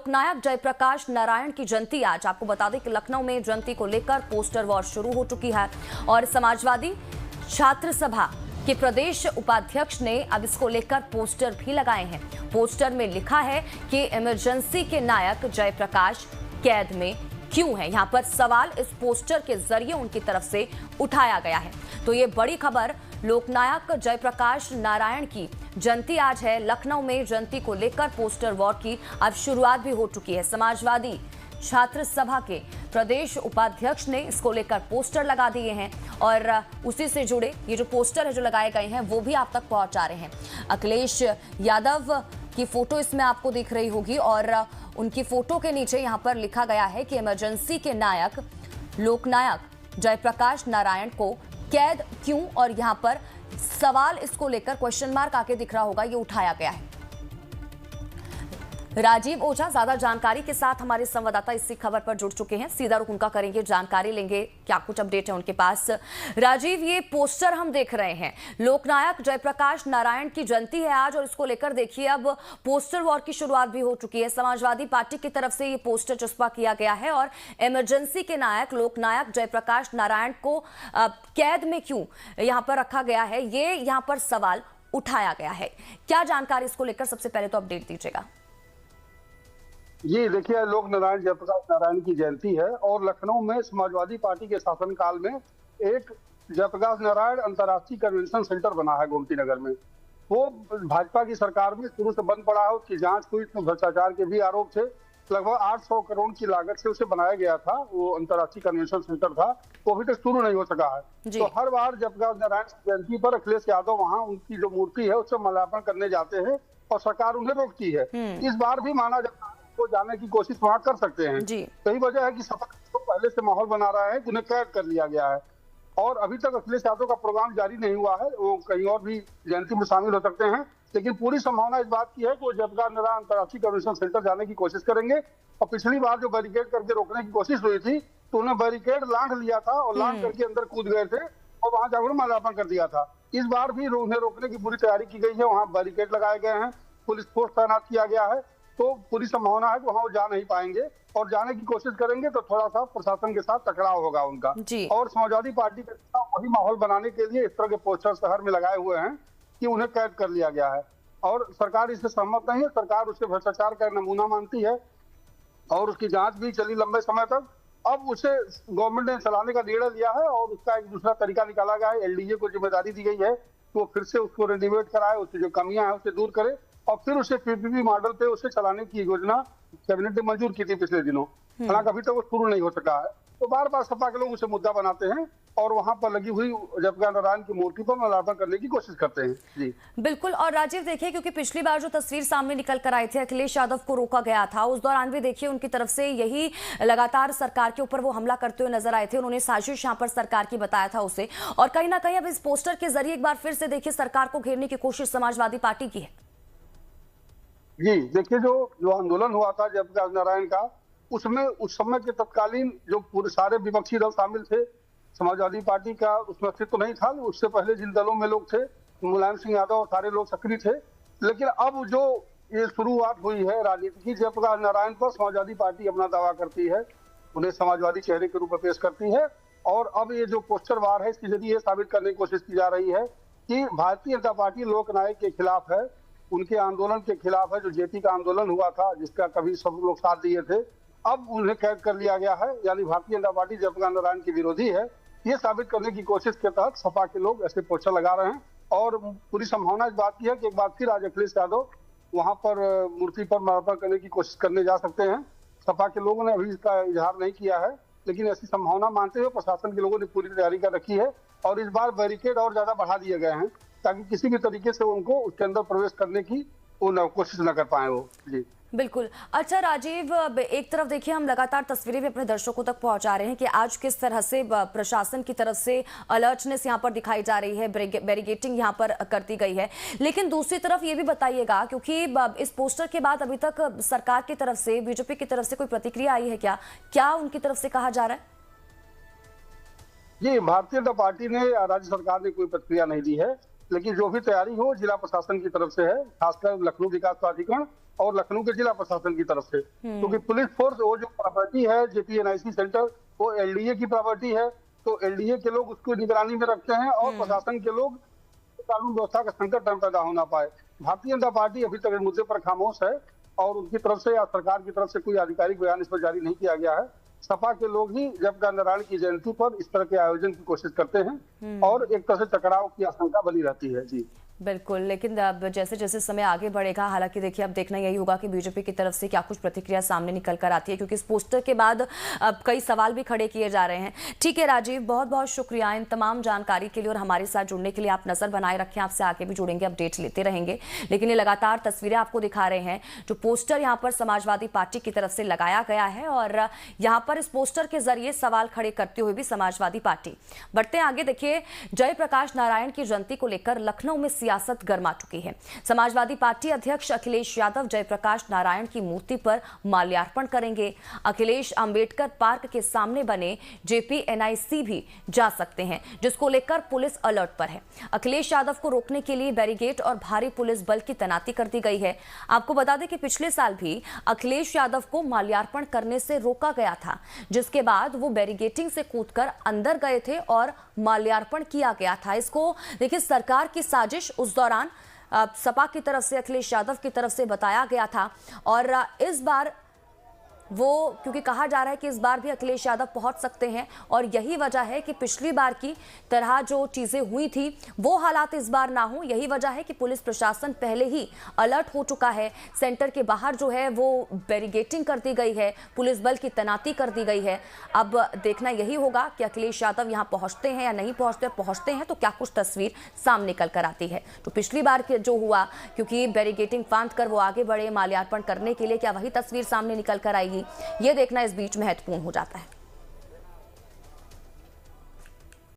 लोकनायक जयप्रकाश नारायण की जयंती आज। आपको बता दें कि लखनऊ में जयंती को लेकर पोस्टर वॉर शुरू हो चुकी है और समाजवादी छात्र सभा के प्रदेश उपाध्यक्ष ने अब इसको लेकर पोस्टर भी लगाए हैं। पोस्टर में लिखा है कि इमरजेंसी के नायक जयप्रकाश कैद में क्यों है। यहां पर सवाल इस पोस्टर के जरिए उनकी तरफ से उठाया गया है। तो ये बड़ी खबर, लोकनायक जयप्रकाश नारायण की जयंती आज है। लखनऊ में जयंती को लेकर पोस्टर वॉर की अब शुरुआत भी हो चुकी है। समाजवादी छात्र सभा के प्रदेश उपाध्यक्ष ने इसको लेकर पोस्टर लगा दिए हैं और उसी से जुड़े ये जो पोस्टर है जो लगाए गए हैं वो भी आप तक पहुंचा रहे हैं। अखिलेश यादव की फोटो इसमें आपको दिख रही होगी और उनकी फोटो के नीचे यहां पर लिखा गया है कि इमरजेंसी के नायक लोकनायक जयप्रकाश नारायण को कैद क्यों, और यहां पर सवाल इसको लेकर क्वेश्चन मार्क आके दिख रहा होगा, ये उठाया गया है। राजीव ओझा ज्यादा जानकारी के साथ हमारे संवाददाता इसी खबर पर जुड़ चुके हैं। सीधा रुख उनका करेंगे, जानकारी लेंगे क्या कुछ अपडेट है उनके पास। राजीव, ये पोस्टर हम देख रहे हैं, लोकनायक जयप्रकाश नारायण की जयंती है आज और इसको लेकर देखिए अब पोस्टर वॉर की शुरुआत भी हो चुकी है। समाजवादी पार्टी की तरफ से ये पोस्टर चस्पा किया गया है और इमरजेंसी के नायक लोकनायक जयप्रकाश नारायण को कैद में क्यों यहाँ पर रखा गया है, ये यहाँ पर सवाल उठाया गया है। क्या जानकारी इसको लेकर सबसे पहले तो अपडेट दीजिएगा। जी देखिए, लोक नारायण जयप्रकाश नारायण की जयंती है और लखनऊ में समाजवादी पार्टी के शासनकाल में एक जयप्रकाश नारायण अंतर्राष्ट्रीय कन्वेंशन सेंटर बना है गोमती नगर में। वो भाजपा की सरकार में शुरू से बंद पड़ा है, उसकी जांच हुई, इसमें भ्रष्टाचार के भी आरोप थे। लगभग 800 करोड़ की लागत से उसे बनाया गया था, वो अंतर्राष्ट्रीय कन्वेंशन सेंटर था, वो अभी तक शुरू नहीं हो सका है। तो हर बार जयप्रकाश नारायण की जयंती पर अखिलेश यादव वहाँ उनकी जो मूर्ति है उससे माल्यार्पण करने जाते हैं और सरकार उन्हें रोकती है। इस बार भी माना जाता है को जाने की कोशिश वहां कर सकते हैं। यही वजह है कि सपा तो पहले से माहौल बना रहा है, उन्हें कैद कर लिया गया है और अभी तक अखिलेश यादव का प्रोग्राम जारी नहीं हुआ है। वो कहीं और भी जयंती में शामिल हो सकते हैं, लेकिन पूरी संभावना इस बात की है कि वो जयप्रकाश नारायण अंतर्राष्ट्रीय कन्वेंशन सेंटर जाने की कोशिश करेंगे। और पिछली बार जो बैरिकेड करके रोकने की कोशिश हुई थी तो उन्हें बैरिकेड लांघ लिया था और लांघ करके अंदर कूद गए थे और वहां जाकर माल्यार्पण कर दिया था। इस बार भी उन्हें रोकने की पूरी तैयारी की गई है, वहां बैरिकेड लगाए गए हैं, पुलिस फोर्स तैनात किया गया है। तो पूरी संभावना है कि वहां वो जा नहीं पाएंगे और जाने की कोशिश करेंगे तो थोड़ा सा प्रशासन के साथ टकराव होगा उनका। और समाजवादी पार्टी के वही माहौल बनाने के लिए इस तरह के पोस्टर शहर में लगाए हुए हैं कि उन्हें कैद कर लिया गया है और सरकार इससे सहमत नहीं है। सरकार उसे भ्रष्टाचार का नमूना मानती है और उसकी जांच भी चली लंबे समय तक। अब उसे गवर्नमेंट ने चलाने का निर्णय लिया है और उसका एक दूसरा तरीका निकाला गया है। एलडीए को जिम्मेदारी दी गई है कि वो फिर से उसको रेनोवेट कराए, उसकी जो कमियां हैं उसे दूर करे और फिर उसे पीपीपी मॉडल पे उसे चलाने की योजना कैबिनेट ने मंजूर की थी पिछले दिनों। हालांकि अभी तक वो शुरू नहीं हो सका है। तो बार बार सपा के लोग उसे मुद्दा बनाते हैं और वहां पर लगी हुई जयप्रकाश नारायण की मूर्ति पर माल्यार्पण करने की कोशिश करते हैं। जी बिल्कुल। और राजीव देखिए, क्योंकि पिछली बार जो तस्वीर सामने निकल कर आई थी, अखिलेश यादव को रोका गया था, उस दौरान भी देखिए उनकी तरफ से यही लगातार सरकार के ऊपर वो हमला करते हुए नजर आए थे। उन्होंने साजिश यहाँ पर सरकार की बताया था उसे, और कहीं ना कहीं अब इस पोस्टर के जरिए एक बार फिर से देखिए सरकार को घेरने की कोशिश समाजवादी पार्टी की है। जी देखिए, जो आंदोलन हुआ था जयप्रकाश नारायण का, उसमें उस समय के तत्कालीन जो पूरे सारे विपक्षी दल शामिल थे, समाजवादी पार्टी का उसमें अस्तित्व नहीं था। उससे पहले जिन दलों में लोग थे, मुलायम सिंह यादव और सारे लोग सक्रिय थे। लेकिन अब जो ये शुरुआत हुई है राजनीति की, जयप्रकाश नारायण पर समाजवादी पार्टी अपना दावा करती है, उन्हें समाजवादी चेहरे के रूप में पेश करती है और अब ये जो पोस्टर वार है इसके जरिए साबित करने की कोशिश की जा रही है कि भारतीय जनता पार्टी लोकनायक के खिलाफ है, उनके आंदोलन के खिलाफ है। जो जेपी का आंदोलन हुआ था जिसका कभी सब लोग साथ दिए थे, अब उन्हें कैद कर लिया गया है, यानी भारतीय जनता पार्टी जयप्रकाश नारायण की विरोधी है। ये साबित करने की कोशिश के तहत सपा के लोग ऐसे पोस्टर लगा रहे हैं और पूरी संभावना इस बात की है कि एक बार फिर आज अखिलेश यादव वहां पर मूर्ति पर माल्यार्पण करने की कोशिश करने जा सकते हैं। सपा के लोगों ने अभी इसका इजहार नहीं किया है, लेकिन ऐसी संभावना मानते हुए प्रशासन के लोगों ने पूरी तैयारी कर रखी है और इस बार बैरिकेड और ज्यादा बढ़ा दिए गए हैं ताकि किसी भी तरीके से उनको उसके अंदर प्रवेश करने की वो कोशिश न कर पाए वो। जी बिल्कुल। अच्छा राजीव, एक तरफ देखिए हम लगातार तस्वीरें भी अपने दर्शकों तक पहुंचा रहे हैं कि आज किस तरह से प्रशासन की तरफ से अलर्टनेस यहां पर दिखाई जा रही है, बैरिकेडिंग यहां पर करती गई है। लेकिन दूसरी तरफ ये भी बताइएगा, क्योंकि इस पोस्टर के बाद अभी तक सरकार की तरफ से, बीजेपी की तरफ से कोई प्रतिक्रिया आई है क्या उनकी तरफ से कहा जा रहा है? जी, भारतीय जनता पार्टी ने, राज्य सरकार ने कोई प्रतिक्रिया नहीं दी है, लेकिन जो भी तैयारी हो जिला प्रशासन की तरफ से है, खासकर लखनऊ विकास प्राधिकरण और लखनऊ के जिला प्रशासन की तरफ से, क्योंकि पुलिस फोर्स वो जो प्रॉपर्टी है जेपीएनआईसी सेंटर वो एलडीए की प्रॉपर्टी है, तो एलडीए के लोग उसको निगरानी में रखते हैं और प्रशासन के लोग कानून व्यवस्था का संकट न पैदा होना पाए। भारतीय जनता पार्टी अभी तक इस मुद्दे पर खामोश है और उनकी तरफ से या सरकार की तरफ से कोई आधिकारिक बयान इस पर जारी नहीं किया गया है। सपा के लोग ही जयप्रकाश नारायण की जयंती पर इस तरह के आयोजन की कोशिश करते हैं और एक तरह से टकराव की आशंका बनी रहती है। जी बिल्कुल, लेकिन अब जैसे जैसे समय आगे बढ़ेगा, हालांकि देखिए अब देखना यही होगा कि बीजेपी की तरफ से क्या कुछ प्रतिक्रिया सामने निकल कर आती है, क्योंकि इस पोस्टर के बाद अब कई सवाल भी खड़े किए जा रहे हैं। ठीक है राजीव, बहुत बहुत शुक्रिया इन तमाम जानकारी के लिए और हमारे साथ जुड़ने के लिए। आप नजर बनाए रखें, आपसे आगे भी जुड़ेंगे, अपडेट लेते रहेंगे। लेकिन ये लगातार तस्वीरें आपको दिखा रहे हैं जो पोस्टर यहाँ पर समाजवादी पार्टी की तरफ से लगाया गया है और यहाँ पर इस पोस्टर के जरिए सवाल खड़े करते हुए भी समाजवादी पार्टी बढ़ते आगे। देखिए, जयप्रकाश नारायण की जयंती को लेकर लखनऊ में सियासत गर्मा चुकी है। समाजवादी पार्टी अध्यक्ष अखिलेश यादव जयप्रकाश नारायण की मूर्ति पर माल्यार्पण करेंगे। अखिलेश अंबेडकर पार्क के सामने बने जेपीएनआईसी भी जा सकते हैं, जिसको लेकर पुलिस अलर्ट पर है। अखिलेश यादव को रोकने के लिए बैरिकेड और भारी पुलिस बल की तैनाती कर दी गई है। आपको बता दें कि पिछले साल भी अखिलेश यादव को माल्यार्पण करने से रोका गया था, जिसके बाद वो बैरिकेडिंग से कूदकर अंदर गए थे और माल्यार्पण किया गया था। इसको देखिए, सरकार की साजिश उस दौरान सपा की तरफ से, अखिलेश यादव की तरफ से बताया गया था और इस बार वो, क्योंकि कहा जा रहा है कि इस बार भी अखिलेश यादव पहुंच सकते हैं और यही वजह है कि पिछली बार की तरह जो चीजें हुई थी वो हालात इस बार ना हो। यही वजह है कि पुलिस प्रशासन पहले ही अलर्ट हो चुका है। सेंटर के बाहर जो है वो बैरिकेडिंग कर दी गई है, पुलिस बल की तैनाती कर दी गई है। अब देखना यही होगा कि अखिलेश यादव यहाँ पहुंचते हैं या नहीं पहुंचते हैं तो क्या कुछ तस्वीर सामने निकल कर आती है। तो पिछली बार जो हुआ, क्योंकि बैरिकेडिंग फांद कर वो आगे बढ़े माल्यार्पण करने के लिए, क्या वही तस्वीर सामने निकल कर आएगी, ये देखना इस बीच महत्वपूर्ण हो जाता है।